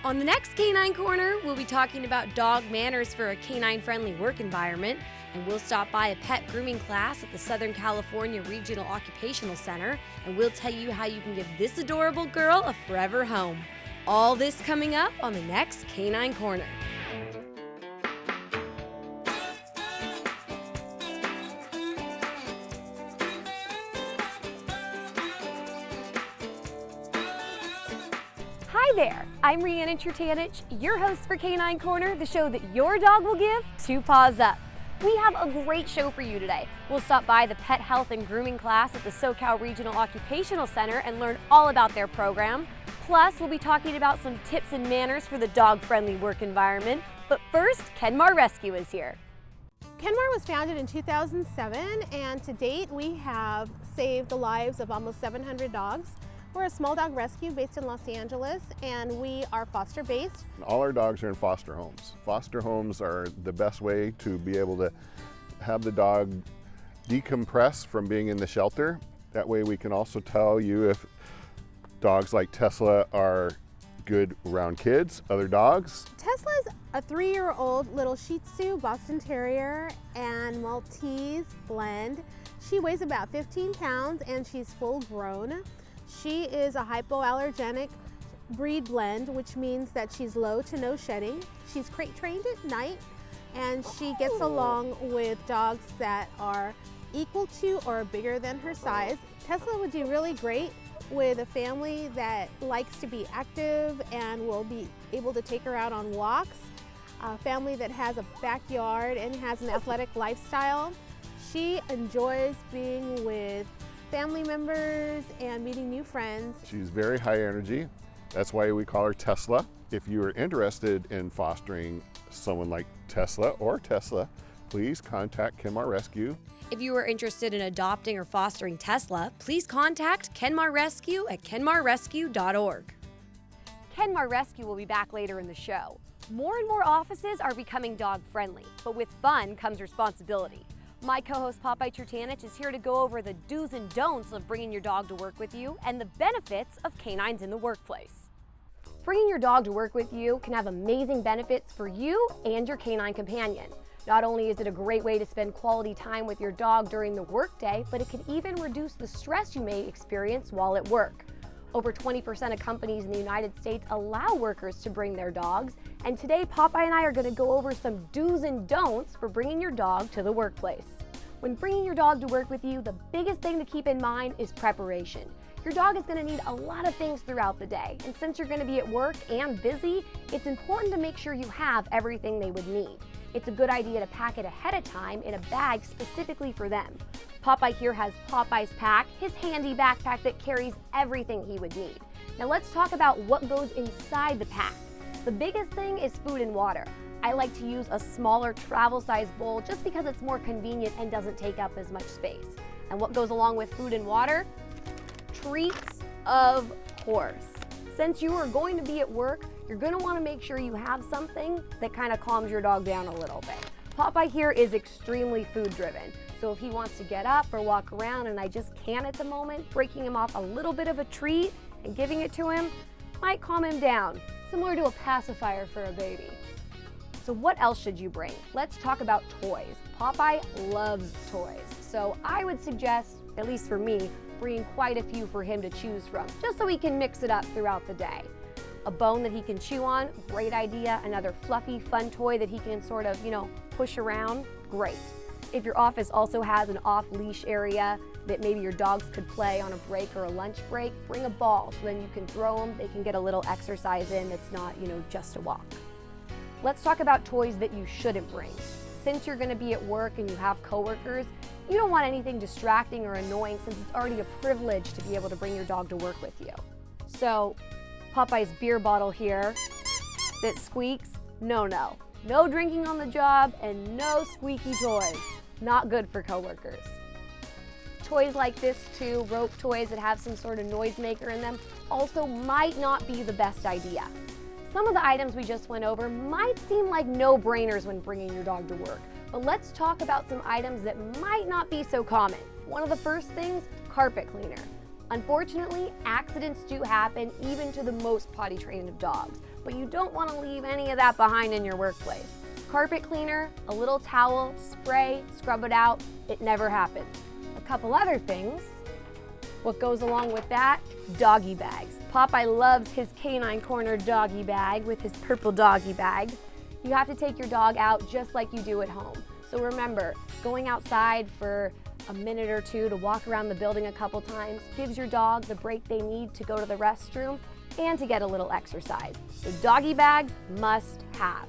On the next Canine Corner, we'll be talking about dog manners for a canine-friendly work environment, and we'll stop by a pet grooming class at the Southern California Regional Occupational Center, and we'll tell you how you can give this adorable girl a forever home. All this coming up on the next Canine Corner. Hi there, I'm Riannon Trutanich, your host for Canine Corner, the show that your dog will give 2 paws up. We have a great show for you today. We'll stop by the Pet Health and Grooming class at the SoCal Regional Occupational Center and learn all about their program. Plus, we'll be talking about some tips and manners for the dog-friendly work environment. But first, Maher Rescue is here. Maher was founded in 2007, and to date we have saved the lives of almost 700 dogs. We're a small dog rescue based in Los Angeles, and we are foster based. All our dogs are in foster homes. Foster homes are the best way to be able to have the dog decompress from being in the shelter. That way we can also tell you if dogs like Tesla are good around kids, other dogs. Tesla's a 3-year-old little Shih Tzu, Boston Terrier, and Maltese blend. She weighs about 15 pounds and she's full grown. She is a hypoallergenic breed blend, which means that she's low to no shedding. She's crate trained at night, and she gets along with dogs that are equal to or bigger than her size. Tesla would do really great with a family that likes to be active and will be able to take her out on walks, a family that has a backyard and has an athletic lifestyle. She enjoys being with family members and meeting new friends. She's very high energy. That's why we call her Tesla. If you are interested in fostering someone like Tesla or Tesla, please contact Maher Rescue. If you are interested in adopting or fostering Tesla, please contact Maher Rescue at kenmarrescue.org. Maher Rescue will be back later in the show. More and more offices are becoming dog-friendly, but with fun comes responsibility. My co-host Popeye Trutanich is here to go over the do's and don'ts of bringing your dog to work with you and the benefits of canines in the workplace. Bringing your dog to work with you can have amazing benefits for you and your canine companion. Not only is it a great way to spend quality time with your dog during the workday, but it can even reduce the stress you may experience while at work. Over 20% of companies in the United States allow workers to bring their dogs, and today Popeye and I are going to go over some do's and don'ts for bringing your dog to the workplace. When bringing your dog to work with you, the biggest thing to keep in mind is preparation. Your dog is going to need a lot of things throughout the day, and since you're going to be at work and busy, it's important to make sure you have everything they would need. It's a good idea to pack it ahead of time in a bag specifically for them. Popeye here has Popeye's Pack, his handy backpack that carries everything he would need. Now let's talk about what goes inside the pack. The biggest thing is food and water. I like to use a smaller travel-sized bowl just because it's more convenient and doesn't take up as much space. And what goes along with food and water? Treats, of course. Since you are going to be at work, you're going to want to make sure you have something that kind of calms your dog down a little bit. Popeye here is extremely food driven, so if he wants to get up or walk around and I just can't at the moment, breaking him off a little bit of a treat and giving it to him might calm him down, similar to a pacifier for a baby. So what else should you bring? Let's talk about toys. Popeye loves toys, so I would suggest, at least for me, bringing quite a few for him to choose from, just so he can mix it up throughout the day. A bone that he can chew on, great idea. Another fluffy, fun toy that he can sort of, push around, great. If your office also has an off-leash area that maybe your dogs could play on a break or a lunch break, bring a ball so then you can throw them, they can get a little exercise in that's not, just a walk. Let's talk about toys that you shouldn't bring. Since you're gonna be at work and you have coworkers, you don't want anything distracting or annoying since it's already a privilege to be able to bring your dog to work with you. So, Popeye's beer bottle here that squeaks, no. No drinking on the job and no squeaky toys. Not good for coworkers. Toys like this too, rope toys that have some sort of noisemaker in them, also might not be the best idea. Some of the items we just went over might seem like no-brainers when bringing your dog to work, but let's talk about some items that might not be so common. One of the first things, carpet cleaner. Unfortunately, accidents do happen even to the most potty trained of dogs, but you don't want to leave any of that behind in your workplace. Carpet cleaner, a little towel, spray, scrub it out, it never happened. A couple other things. What goes along with that? Doggy bags. Popeye loves his Canine Corner doggy bag with his purple doggy bags. You have to take your dog out just like you do at home. So remember, going outside for a minute or two to walk around the building a couple times gives your dog the break they need to go to the restroom and to get a little exercise. So doggy bags must have.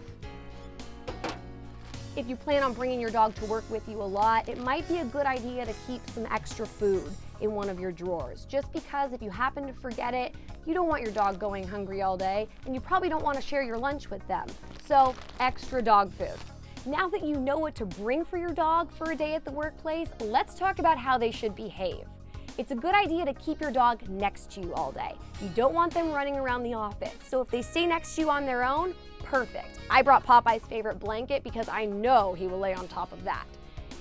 If you plan on bringing your dog to work with you a lot, it might be a good idea to keep some extra food in one of your drawers, just because if you happen to forget it, you don't want your dog going hungry all day, and you probably don't want to share your lunch with them. So, extra dog food. Now that you know what to bring for your dog for a day at the workplace, let's talk about how they should behave. It's a good idea to keep your dog next to you all day. You don't want them running around the office, so if they stay next to you on their own, perfect. I brought Popeye's favorite blanket because I know he will lay on top of that.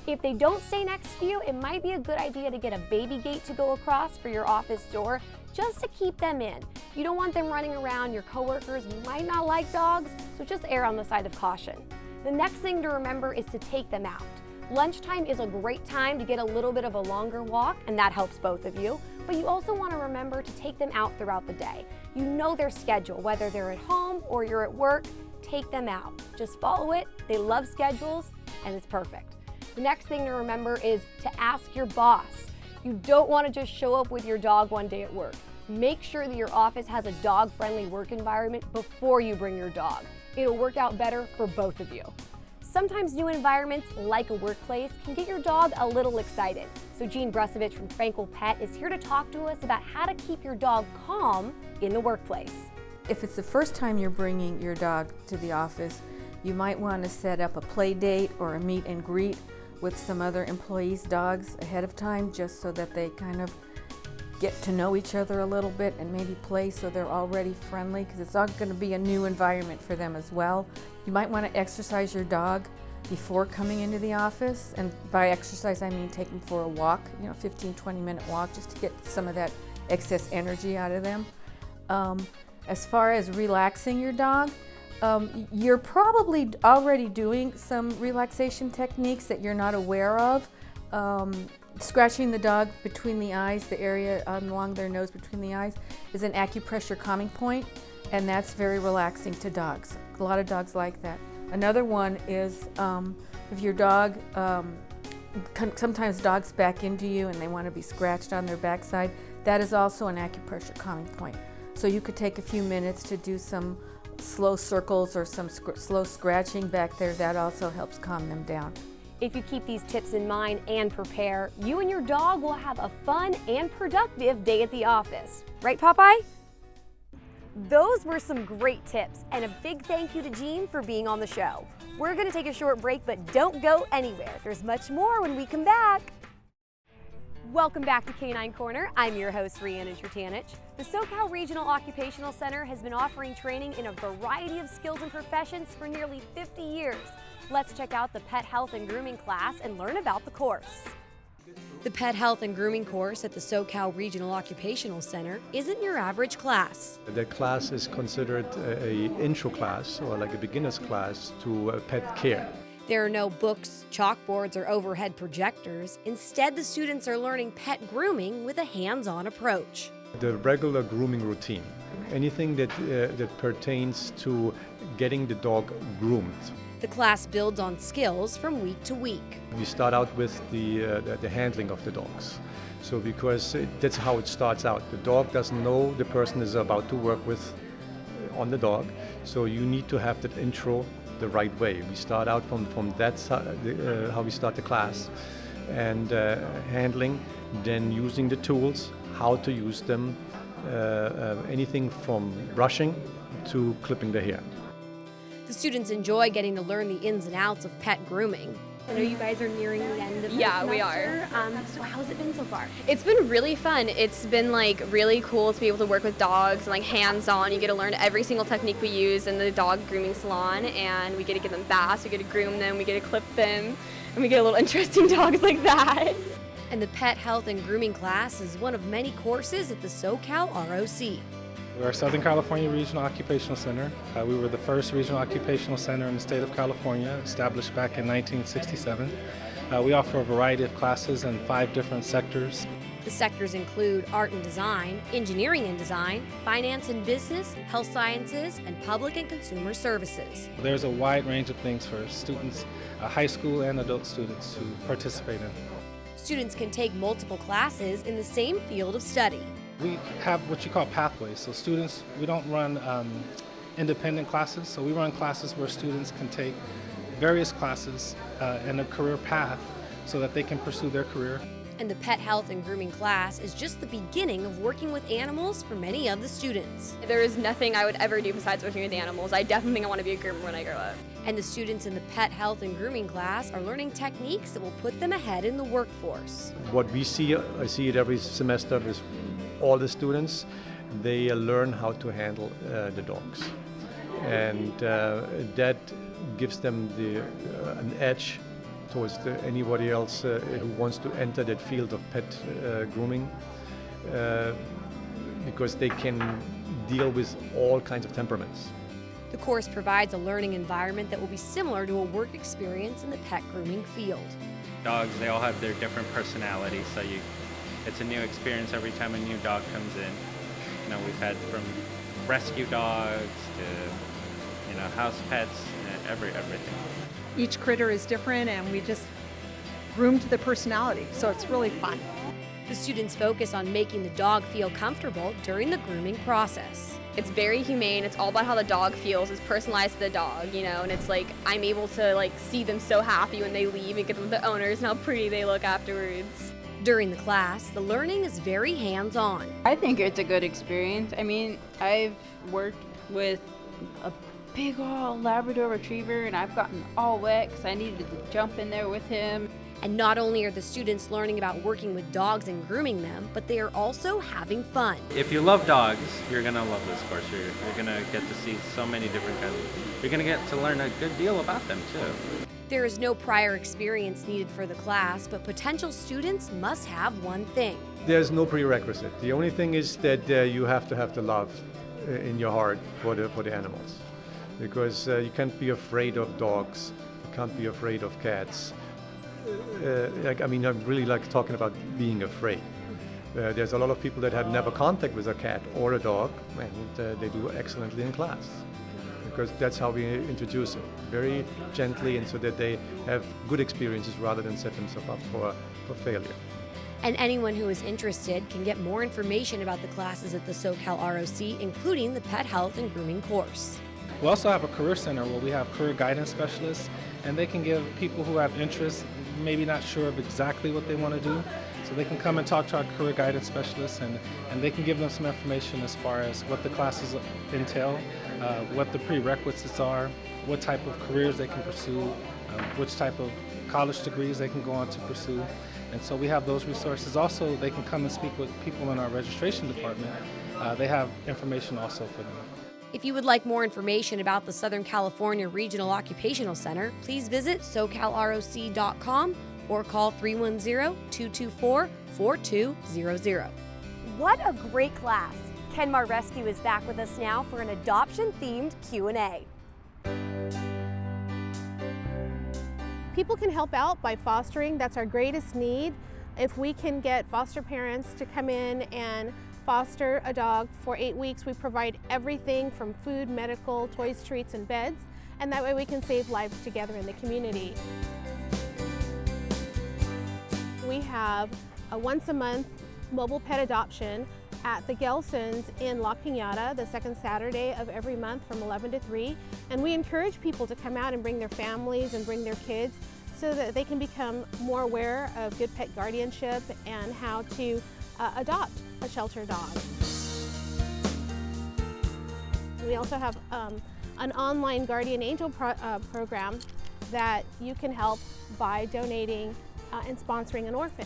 If they don't stay next to you, it might be a good idea to get a baby gate to go across for your office door just to keep them in. You don't want them running around. Your coworkers might not like dogs, so just err on the side of caution. The next thing to remember is to take them out. Lunchtime is a great time to get a little bit of a longer walk, and that helps both of you, but you also want to remember to take them out throughout the day. You know their schedule, whether they're at home or you're at work, take them out. Just follow it. They love schedules, and it's perfect. The next thing to remember is to ask your boss. You don't want to just show up with your dog one day at work. Make sure that your office has a dog-friendly work environment before you bring your dog. It'll work out better for both of you. Sometimes new environments, like a workplace, can get your dog a little excited. So Jean Brusovich from Frankel Pet is here to talk to us about how to keep your dog calm in the workplace. If it's the first time you're bringing your dog to the office, you might want to set up a play date or a meet and greet with some other employees' dogs ahead of time, just so that they kind of get to know each other a little bit and maybe play so they're already friendly, because it's all going to be a new environment for them as well. You might want to exercise your dog before coming into the office, and by exercise I mean take them for a walk, 15-20 minute walk, just to get some of that excess energy out of them. As far as relaxing your dog, you're probably already doing some relaxation techniques that you're not aware of. Scratching the dog between the eyes, the area along their nose between the eyes, is an acupressure calming point, and that's very relaxing to dogs. A lot of dogs like that. Another one is if your dog, sometimes dogs back into you and they want to be scratched on their backside, that is also an acupressure calming point. So you could take a few minutes to do some slow circles or some slow scratching back there. That also helps calm them down. If you keep these tips in mind and prepare, you and your dog will have a fun and productive day at the office. Right, Popeye? Those were some great tips, and a big thank you to Jean for being on the show. We're going to take a short break, but don't go anywhere. There's much more when we come back. Welcome back to Canine Corner. I'm your host, Riannon Trutanich. The SoCal Regional Occupational Center has been offering training in a variety of skills and professions for nearly 50 years. Let's check out the Pet Health and Grooming class and learn about the course. The Pet Health and Grooming course at the SoCal Regional Occupational Center isn't your average class. The class is considered an intro class, or like a beginner's class to pet care. There are no books, chalkboards, or overhead projectors. Instead, the students are learning pet grooming with a hands-on approach. The regular grooming routine, anything that pertains to getting the dog groomed. The class builds on skills from week to week. We start out with the handling of the dogs. So because that's how it starts out. The dog doesn't know the person is about to work with on the dog. So you need to have that intro the right way. We start out from that how we start the class, and handling, then using the tools, how to use them, anything from brushing to clipping the hair. The students enjoy getting to learn the ins and outs of pet grooming. I know you guys are nearing the end of the semester. We are. So how's it been so far? It's been really fun. It's been really cool to be able to work with dogs and hands-on. You get to learn every single technique we use in the dog grooming salon, and we get to give them baths, we get to groom them, we get to clip them, and we get a little interesting dogs like that. And the Pet Health and Grooming class is one of many courses at the SoCal ROC. We're Southern California Regional Occupational Center. We were the first regional occupational center in the state of California, established back in 1967. We offer a variety of classes in 5 different sectors. The sectors include art and design, engineering and design, finance and business, health sciences, and public and consumer services. There's a wide range of things for students, high school and adult students, to participate in. Students can take multiple classes in the same field of study. We have what you call pathways. So students, we don't run independent classes. So we run classes where students can take various classes in a career path so that they can pursue their career. And the Pet Health and Grooming class is just the beginning of working with animals for many of the students. There is nothing I would ever do besides working with animals. I definitely think I want to be a groomer when I grow up. And the students in the Pet Health and Grooming class are learning techniques that will put them ahead in the workforce. What we see, I see it every semester with all the students, they learn how to handle the dogs. And that gives them an edge towards anybody else who wants to enter that field of pet grooming, because they can deal with all kinds of temperaments. The course provides a learning environment that will be similar to a work experience in the pet grooming field. Dogs, they all have their different personalities, so it's a new experience every time a new dog comes in. You know, we've had from rescue dogs to, you know, house pets, everything. Each critter is different, and we just groom to the personality, so it's really fun. The students focus on making the dog feel comfortable during the grooming process. It's very humane. It's all about how the dog feels. It's personalized to the dog, you know, and it's like I'm able to see them so happy when they leave and get them with the owners and how pretty they look afterwards. During the class, the learning is very hands-on. I think it's a good experience. I mean, I've worked with a big old Labrador Retriever, and I've gotten all wet because I needed to jump in there with him. And not only are the students learning about working with dogs and grooming them, but they are also having fun. If you love dogs, you're going to love this course. You're going to get to see so many different kinds. You're going to get to learn a good deal about them, too. There is no prior experience needed for the class, but potential students must have one thing. There's no prerequisite. The only thing is that you have to have the love in your heart for the animals. Because you can't be afraid of dogs, you can't be afraid of cats. I really like talking about being afraid. There's a lot of people that have never contact with a cat or a dog, and they do excellently in class. Because that's how we introduce it, very gently, and so that they have good experiences rather than set themselves up for failure. And anyone who is interested can get more information about the classes at the SoCal ROC, including the Pet Health and Grooming course. We also have a career center where we have career guidance specialists, and they can give people who have interest, maybe not sure of exactly what they want to do, so they can come and talk to our career guidance specialists, and they can give them some information as far as what the classes entail, what the prerequisites are, what type of careers they can pursue, which type of college degrees they can go on to pursue. And so we have those resources. Also, they can come and speak with people in our registration department. They have information also for them. If you would like more information about the Southern California Regional Occupational Center, please visit SoCalROC.com or call 310-224-4200. What a great class! Maher Rescue is back with us now for an adoption-themed Q&A. People can help out by fostering. That's our greatest need. If we can get foster parents to come in and foster a dog for 8 weeks, we provide everything from food, medical, toys, treats, and beds, and that way we can save lives together in the community. We have a once-a-month mobile pet adoption at the Gelsons in La Piñata, the second Saturday of every month from 11 to 3, and we encourage people to come out and bring their families and bring their kids so that they can become more aware of good pet guardianship and how to adopt a shelter dog. We also have an online Guardian Angel program that you can help by donating and sponsoring an orphan.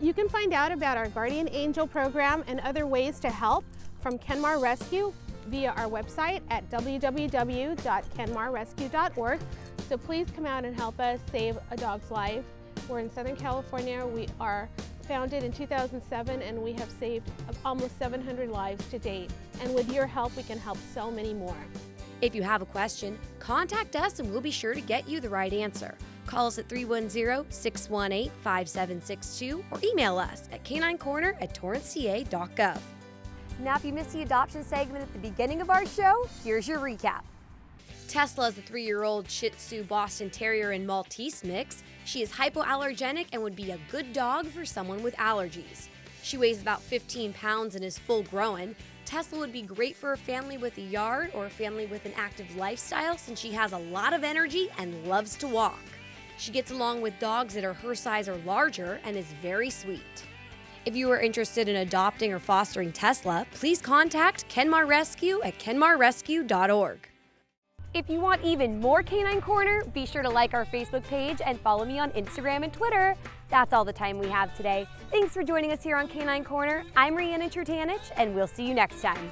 You can find out about our Guardian Angel program and other ways to help from Maher Rescue via our website at www.kenmarrescue.org. So please come out and help us save a dog's life. We're in Southern California. We are founded in 2007 and we have saved almost 700 lives to date. And with your help, we can help so many more. If you have a question, contact us and we'll be sure to get you the right answer. Call us at 310-618-5762 or email us at caninecorner@torranceca.gov. Now, if you missed the adoption segment at the beginning of our show, here's your recap. Tesla is a 3-year-old Shih Tzu, Boston Terrier, and Maltese mix. She is hypoallergenic and would be a good dog for someone with allergies. She weighs about 15 pounds and is full grown. Tesla would be great for a family with a yard or a family with an active lifestyle since she has a lot of energy and loves to walk. She gets along with dogs that are her size or larger and is very sweet. If you are interested in adopting or fostering Tesla, please contact Maher Rescue at kenmarrescue.org. If you want even more Canine Corner, be sure to like our Facebook page and follow me on Instagram and Twitter. That's all the time we have today. Thanks for joining us here on Canine Corner. I'm Riannon Trutanich, and we'll see you next time.